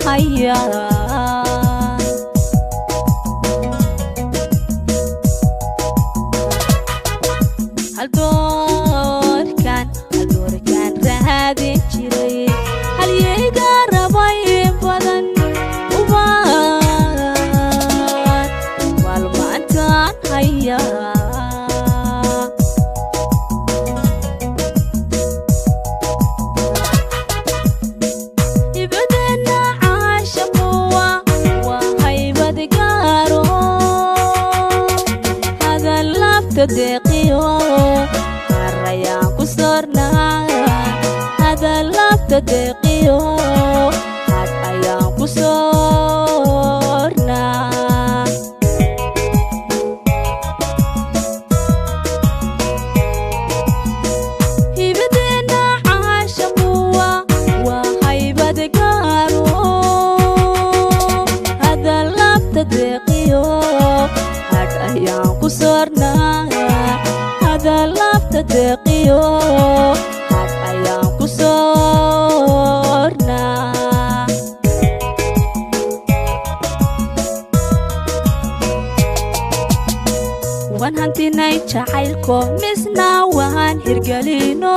haya hal doorkan raadin jiray hal yeega rabay badan umaan maalmaantan haya ibadana caashaqo waa haybad gaaro hadal lafta deeqiyo harayaan ku sornaa hadal lafta deeqiyo had ayaan ku sornaa hibadena caashaqu waa haybad gaaro hadal lafta deeqiyo had ayaan ku sornaa hadal lafta deeqiyo had ayaan ku sornaa waan hantinay jacaylko misna waan hirgelino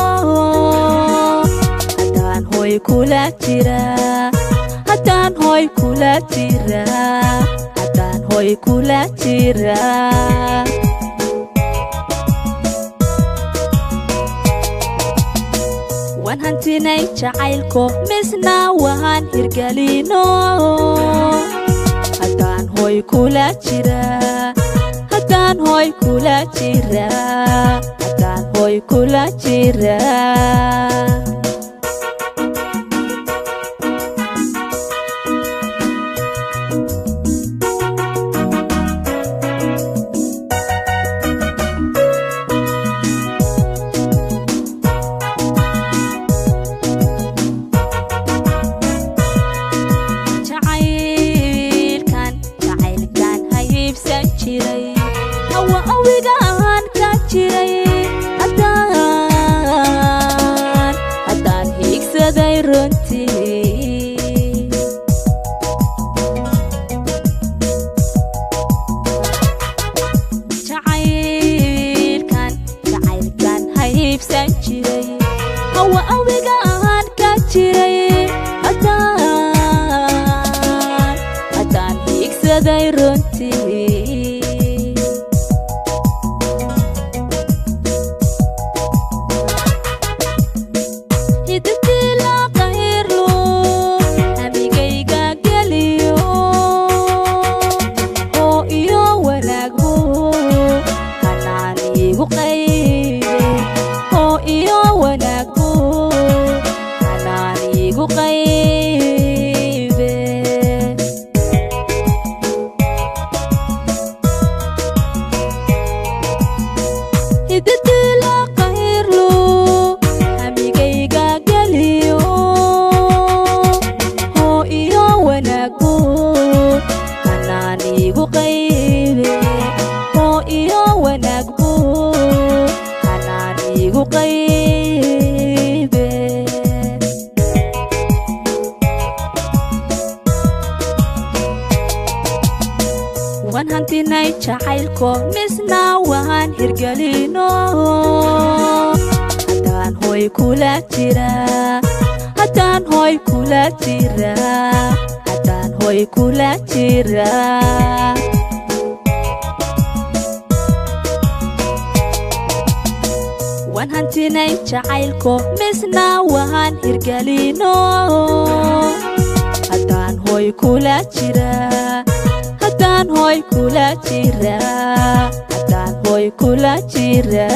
haddaan hoy kula jira haddaan hoy kula jira haddaan hoy kula jira waan hantinay jacaylko misna waan hirgelino haddaan hoy kula jira haddaan hoy kula jira haddaan hoy kula jira hawa awigaan ka jiray haddaan hiigsaday runtii jacaylkan haybsan jiray hawa awigaan ka jiray haddaan hiigsaday runtii waan hantinay jacaylko misna waan hirgelino haddaan hoy kula jira haddaan hoy kula jira haddaan hoy kula jira waan hantinay jacaylko misna waan hirgelino haddaan hoy kula jira haddaan hoy kula jira haddaan hoy kula jira